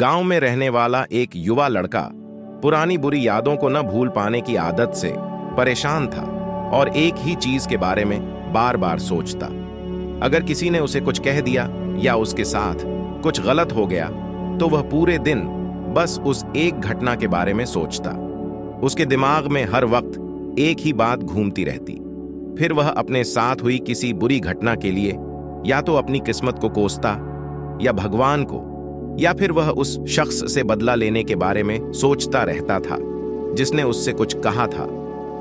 गांव में रहने वाला एक युवा लड़का पुरानी बुरी यादों को न भूल पाने की आदत से परेशान था और एक ही चीज के बारे में बार बार सोचता। अगर किसी ने उसे कुछ कह दिया या उसके साथ कुछ गलत हो गया तो वह पूरे दिन बस उस एक घटना के बारे में सोचता। उसके दिमाग में हर वक्त एक ही बात घूमती रहती। फिर वह अपने साथ हुई किसी बुरी घटना के लिए या तो अपनी किस्मत को कोसता या भगवान को, या फिर वह उस शख्स से बदला लेने के बारे में सोचता रहता था जिसने उससे कुछ कहा था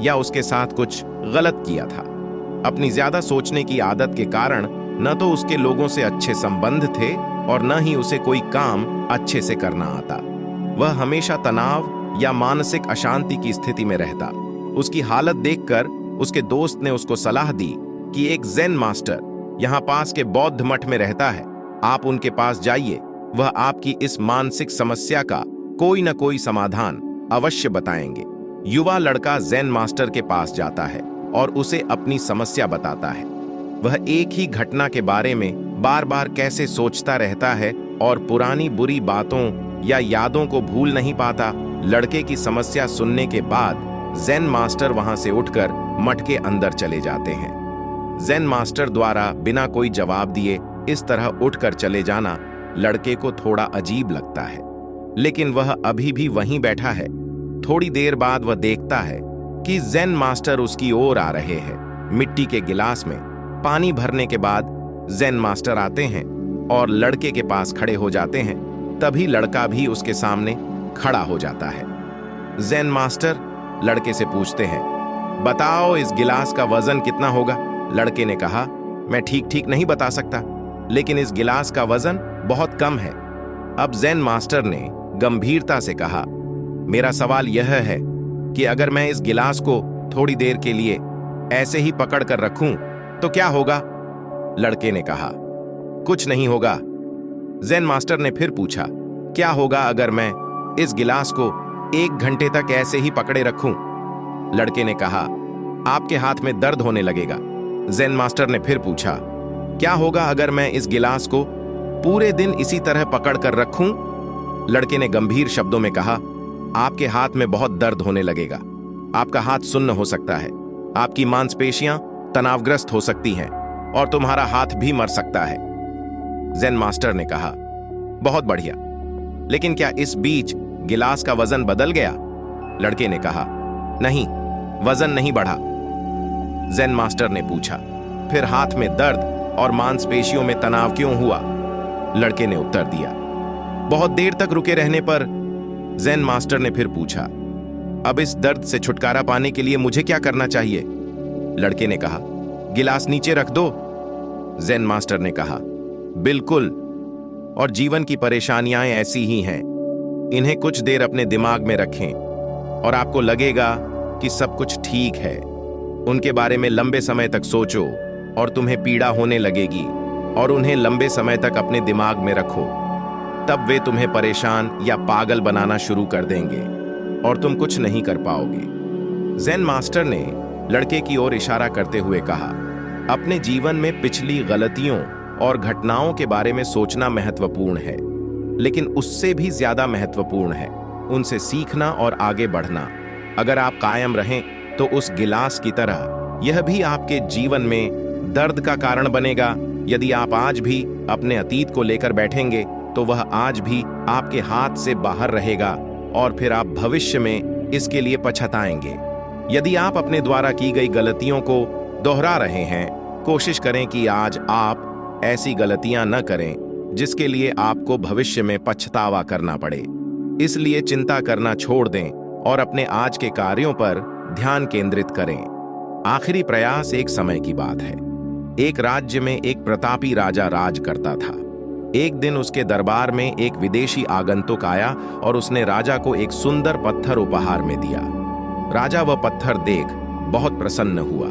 या उसके साथ कुछ गलत किया था। अपनी ज्यादा सोचने की आदत के कारण न तो उसके लोगों से अच्छे संबंध थे और न ही उसे कोई काम अच्छे से करना आता। वह हमेशा तनाव या मानसिक अशांति की स्थिति में रहता। उसकी हालत देखकर उसके दोस्त ने उसको सलाह दी कि एक ज़ेन मास्टर यहाँ पास के बौद्ध मठ में रहता है, आप उनके पास जाइए, वह आपकी इस मानसिक समस्या का कोई न कोई समाधान अवश्य बताएंगे। युवा लड़का ज़ेन मास्टर के पास जाता है और उसे अपनी समस्या बताता है। वह एक ही घटना के बारे में बार बार कैसे सोचता रहता है और पुरानी बुरी बातों या यादों को भूल नहीं पाता। लड़के की समस्या सुनने के बाद ज़ेन मास्टर वहां से उठकर मठ के अंदर चले जाते हैं। ज़ेन मास्टर द्वारा बिना कोई जवाब दिए इस तरह उठकर चले जाना लड़के को थोड़ा अजीब लगता है, लेकिन वह अभी भी वहीं बैठा है। थोड़ी देर बाद वह देखता है कि ज़ेन मास्टर उसकी ओर आ रहे हैं। मिट्टी के गिलास में पानी भरने के बाद ज़ेन मास्टर आते हैं और लड़के के पास खड़े हो जाते हैं। तभी लड़का भी उसके सामने खड़ा हो जाता है। ज़ेन मास्टर लड़के से पूछते हैं, बताओ इस गिलास का वजन कितना होगा? लड़के ने कहा, मैं ठीक नहीं बता सकता, लेकिन इस गिलास का वजन बहुत कम है। अब ज़ेन मास्टर ने गंभीरता से कहा, मेरा सवाल यह है कि अगर मैं इस गिलास को थोड़ी देर के लिए ऐसे ही पकड़ कर रखूं तो क्या होगा? लड़के ने कहा, कुछ नहीं होगा। ज़ेन मास्टर ने फिर पूछा, क्या होगा अगर मैं इस गिलास को 1 घंटे तक ऐसे ही पकड़े रखूं? लड़के ने कहा, आपके हाथ में दर्द होने लगेगा। ज़ेन मास्टर ने फिर पूछा, क्या होगा अगर मैं इस गिलास को पूरे दिन इसी तरह पकड़ कर रखूं? लड़के ने गंभीर शब्दों में कहा, आपके हाथ में बहुत दर्द होने लगेगा, आपका हाथ सुन्न हो सकता है, आपकी मांसपेशियां तनावग्रस्त हो सकती हैं और तुम्हारा हाथ भी मर सकता है। ज़ेन मास्टर ने कहा, बहुत बढ़िया, लेकिन क्या इस बीच गिलास का वजन बदल गया? लड़के ने कहा, नहीं, वजन नहीं बढ़ा। ज़ेन मास्टर ने पूछा, फिर हाथ में दर्द और मांसपेशियों में तनाव क्यों हुआ? लड़के ने उत्तर दिया। बहुत देर तक रुके रहने पर ज़ेन मास्टर ने फिर पूछा, अब इस दर्द से छुटकारा पाने के लिए मुझे क्या करना चाहिए? लड़के ने कहा, गिलास नीचे रख दो। ज़ेन मास्टर ने कहा, बिल्कुल, और जीवन की परेशानियां ऐसी ही हैं, इन्हें कुछ देर अपने दिमाग में रखें और आपको लगेगा कि सब कुछ ठीक है। उनके बारे में लंबे समय तक सोचो और तुम्हें पीड़ा होने लगेगी, और उन्हें लंबे समय तक अपने दिमाग में रखो, तब वे तुम्हें परेशान या पागल बनाना शुरू कर देंगे और तुम कुछ नहीं कर पाओगे। ज़ेन मास्टर ने लड़के की ओर इशारा करते हुए कहा, अपने जीवन में पिछली गलतियों और घटनाओं के बारे में सोचना महत्वपूर्ण है, लेकिन उससे भी ज्यादा महत्वपूर्ण है उनसे सीखना और आगे बढ़ना। अगर आप कायम रहें तो उस गिलास की तरह यह भी आपके जीवन में दर्द का कारण बनेगा। यदि आप आज भी अपने अतीत को लेकर बैठेंगे तो वह आज भी आपके हाथ से बाहर रहेगा और फिर आप भविष्य में इसके लिए पछताएंगे। यदि आप अपने द्वारा की गई गलतियों को दोहरा रहे हैं, कोशिश करें कि आज आप ऐसी गलतियां न करें जिसके लिए आपको भविष्य में पछतावा करना पड़े। इसलिए चिंता करना छोड़ दें और अपने आज के कार्यों पर ध्यान केंद्रित करें। आखिरी प्रयास। एक समय की बात है, एक राज्य में एक प्रतापी राजा राज करता था। एक दिन उसके दरबार में एक विदेशी आगंतुक आया और उसने राजा को एक सुंदर पत्थर उपहार में दिया। राजा वह पत्थर देख बहुत प्रसन्न हुआ।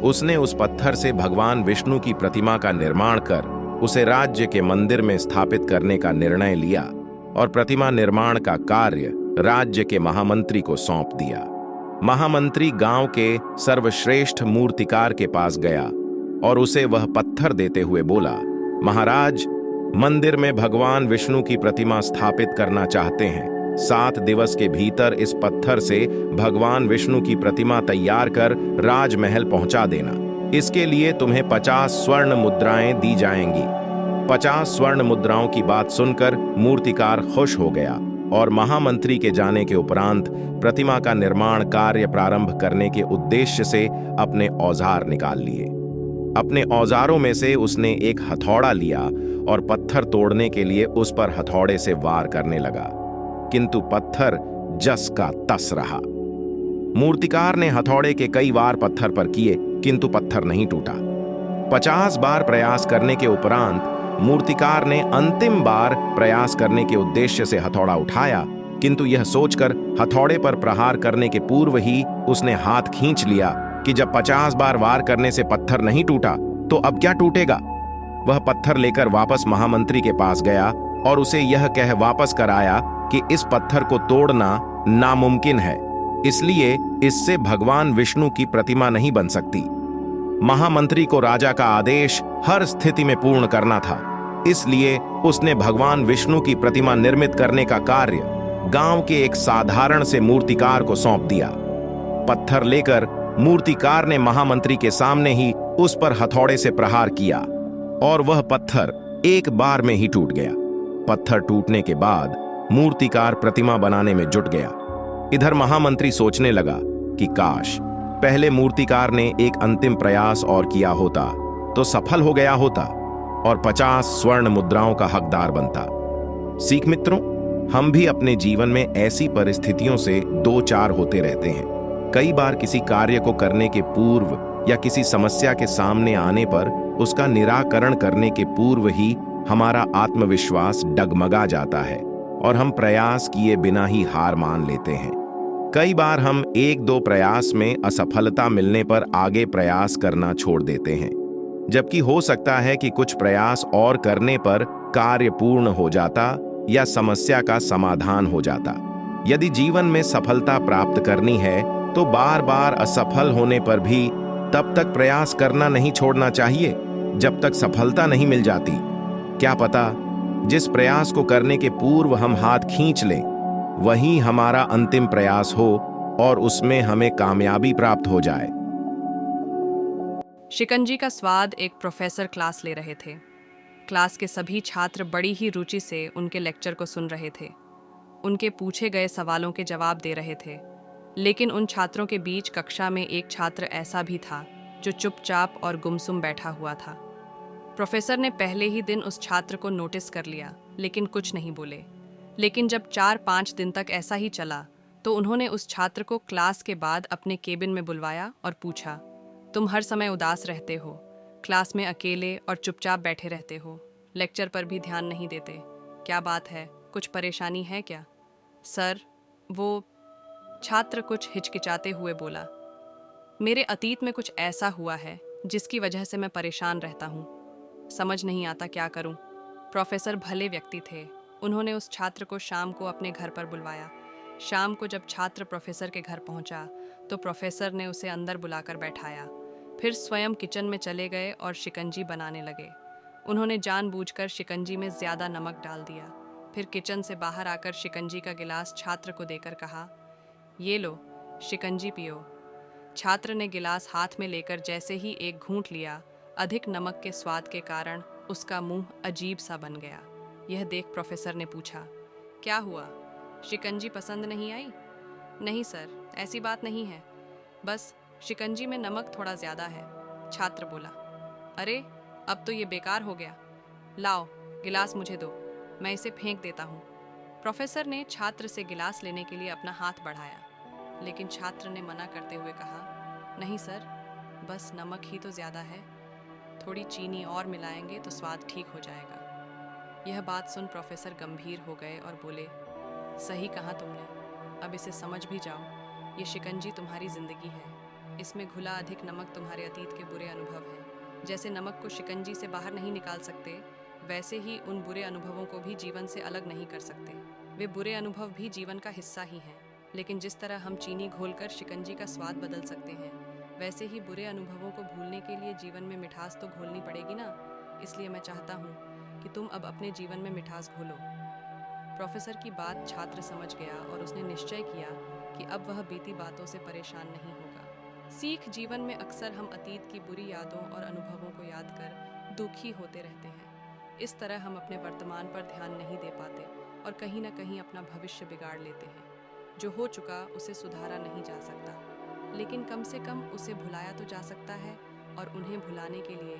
उसने उस पत्थर से भगवान विष्णु की प्रतिमा का निर्माण कर उसे राज्य के मंदिर में स्थापित करने का निर्णय लिया और प्रतिमा निर्माण का कार्य राज्य के महामंत्री को सौंप दिया। महामंत्री गांव के सर्वश्रेष्ठ मूर्तिकार के पास गया और उसे वह पत्थर देते हुए बोला, महाराज, मंदिर में भगवान विष्णु की प्रतिमा स्थापित करना चाहते हैं। 7 दिवस के भीतर इस पत्थर से भगवान विष्णु की प्रतिमा तैयार कर राजमहल पहुंचा देना। इसके लिए तुम्हें 50 स्वर्ण मुद्राएं दी जाएंगी। 50 स्वर्ण मुद्राओं की बात सुनकर मूर्तिकार खुश हो गया और महामंत्री के जाने के उपरांत प्रतिमा का निर्माण कार्य प्रारंभ करने के उद्देश्य से अपने औजार निकाल लिए। अपने औजारों में से उसने एक हथौड़ा लिया और पत्थर तोड़ने के लिए उस पर हथौड़े से वार करने लगा, किंतु पत्थर जस का तस रहा। मूर्तिकार ने हथौड़े के कई वार पत्थर पर किए, किंतु पत्थर नहीं टूटा। 50 बार प्रयास करने के उपरांत मूर्तिकार ने अंतिम बार प्रयास करने के उद्देश्य से हथौड़ा उठाया, किंतु यह सोचकर हथौड़े पर प्रहार करने के पूर्व ही उसने हाथ खींच लिया कि जब 50 बार वार करने से पत्थर नहीं टूटा तो अब क्या टूटेगा। वह पत्थर लेकर वापस महामंत्री के पास गया और उसे यह कह वापस कर आया कि इस पत्थर को तोड़ना नामुमकिन है, इसलिए इससे भगवान विष्णु की प्रतिमा नहीं बन सकती। महामंत्री को राजा का आदेश हर स्थिति में पूर्ण करना था, इसलिए उसने भगवान विष्णु की प्रतिमा निर्मित करने का कार्य गांव के एक साधारण से मूर्तिकार को सौंप दिया। पत्थर लेकर मूर्तिकार ने महामंत्री के सामने ही उस पर हथौड़े से प्रहार किया और वह पत्थर एक बार में ही टूट गया। पत्थर टूटने के बाद मूर्तिकार प्रतिमा बनाने में जुट गया। इधर महामंत्री सोचने लगा कि काश पहले मूर्तिकार ने एक अंतिम प्रयास और किया होता तो सफल हो गया होता और 50 स्वर्ण मुद्राओं का हकदार बनता। सीख मित्रों, हम भी अपने जीवन में ऐसी परिस्थितियों से दो चार होते रहते हैं। कई बार किसी कार्य को करने के पूर्व या किसी समस्या के सामने आने पर उसका निराकरण करने के पूर्व ही हमारा आत्मविश्वास डगमगा जाता है और हम प्रयास किए बिना ही हार मान लेते हैं। कई बार हम 1-2 प्रयास में असफलता मिलने पर आगे प्रयास करना छोड़ देते हैं, जबकि हो सकता है कि कुछ प्रयास और करने पर कार्य पूर्ण हो जाता या समस्या का समाधान हो जाता। यदि जीवन में सफलता प्राप्त करनी है तो बार बार असफल होने पर भी तब तक प्रयास करना नहीं छोड़ना चाहिए जब तक सफलता नहीं मिल जाती। क्या पता जिस प्रयास को करने के पूर्व हम हाथ खींच लें वही हमारा अंतिम प्रयास हो और उसमें हमें कामयाबी प्राप्त हो जाए। शिकंजी का स्वाद एक प्रोफेसर क्लास ले रहे थे। क्लास के सभी छात्र बड़ी ही रुचि से उनके लेक्चर को सुन रहे थे। उनके पूछे गए सवालों के जवाब दे रहे थे, लेकिन उन छात्रों के बीच कक्षा में एक छात्र ऐसा भी था जो चुपचाप और गुमसुम बैठा हुआ था। प्रोफेसर ने पहले ही दिन उस छात्र को नोटिस कर लिया, लेकिन कुछ नहीं बोले। लेकिन जब 4-5 दिन तक ऐसा ही चला तो उन्होंने उस छात्र को क्लास के बाद अपने केबिन में बुलवाया और पूछा, तुम हर समय उदास रहते हो, क्लास में अकेले और चुपचाप बैठे रहते हो, लेक्चर पर भी ध्यान नहीं देते, क्या बात है, कुछ परेशानी है क्या? सर, वो छात्र कुछ हिचकिचाते हुए बोला, मेरे अतीत में कुछ ऐसा हुआ है जिसकी वजह से मैं परेशान रहता हूँ, समझ नहीं आता क्या करूँ। प्रोफेसर भले व्यक्ति थे। उन्होंने उस छात्र को शाम को अपने घर पर बुलवाया। शाम को जब छात्र प्रोफेसर के घर पहुंचा तो प्रोफेसर ने उसे अंदर बुलाकर बैठाया, फिर स्वयं किचन में चले गए और शिकंजी बनाने लगे। उन्होंने जानबूझकर शिकंजी में ज़्यादा नमक डाल दिया। फिर किचन से बाहर आकर शिकंजी का गिलास छात्र को देकर कहा, ये लो, शिकंजी पियो। छात्र ने गिलास हाथ में लेकर जैसे ही एक घूंट लिया, अधिक नमक के स्वाद के कारण उसका मुंह अजीब सा बन गया। यह देख प्रोफेसर ने पूछा, क्या हुआ, शिकंजी पसंद नहीं आई? नहीं सर, ऐसी बात नहीं है, बस शिकंजी में नमक थोड़ा ज़्यादा है। छात्र बोला, अरे अब तो ये बेकार हो गया, लाओ गिलास मुझे दो, मैं इसे फेंक देता हूँ। प्रोफेसर ने छात्र से गिलास लेने के लिए अपना हाथ बढ़ाया, लेकिन छात्र ने मना करते हुए कहा, नहीं सर, बस नमक ही तो ज़्यादा है, थोड़ी चीनी और मिलाएंगे तो स्वाद ठीक हो जाएगा। यह बात सुन प्रोफेसर गंभीर हो गए और बोले, सही कहा तुमने, अब इसे समझ भी जाओ, ये शिकंजी तुम्हारी ज़िंदगी है, इसमें घुला अधिक नमक तुम्हारे अतीत के बुरे अनुभव हैं। जैसे नमक को शिकंजी से बाहर नहीं निकाल सकते, वैसे ही उन बुरे अनुभवों को भी जीवन से अलग नहीं कर सकते। वे बुरे अनुभव भी जीवन का हिस्सा ही हैं, लेकिन जिस तरह हम चीनी घोलकर शिकंजी का स्वाद बदल सकते हैं, वैसे ही बुरे अनुभवों को भूलने के लिए जीवन में मिठास तो घोलनी पड़ेगी ना। इसलिए मैं चाहता हूँ कि तुम अब अपने जीवन में मिठास घोलो। प्रोफेसर की बात छात्र समझ गया और उसने निश्चय किया कि अब वह बीती बातों से परेशान नहीं होगा। सीख जीवन में अक्सर हम अतीत की बुरी यादों और अनुभवों को याद कर दुखी होते रहते हैं। इस तरह हम अपने वर्तमान पर ध्यान नहीं दे पाते और कहीं ना कहीं अपना भविष्य बिगाड़ लेते हैं। जो हो चुका उसे सुधारा नहीं जा सकता, लेकिन कम से कम उसे भुलाया तो जा सकता है, और उन्हें भुलाने के लिए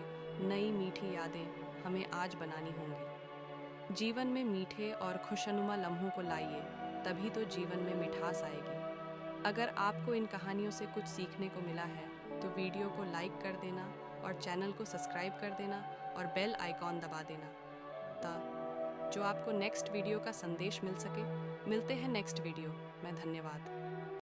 नई मीठी यादें हमें आज बनानी होंगी। जीवन में मीठे और खुशनुमा लम्हों को लाइए, तभी तो जीवन में मिठास आएगी। अगर आपको इन कहानियों से कुछ सीखने को मिला है तो वीडियो को लाइक कर देना और चैनल को सब्सक्राइब कर देना और बेल आइकॉन दबा देना, जो आपको नेक्स्ट वीडियो का संदेश मिल सके। मिलते हैं नेक्स्ट वीडियो में। धन्यवाद।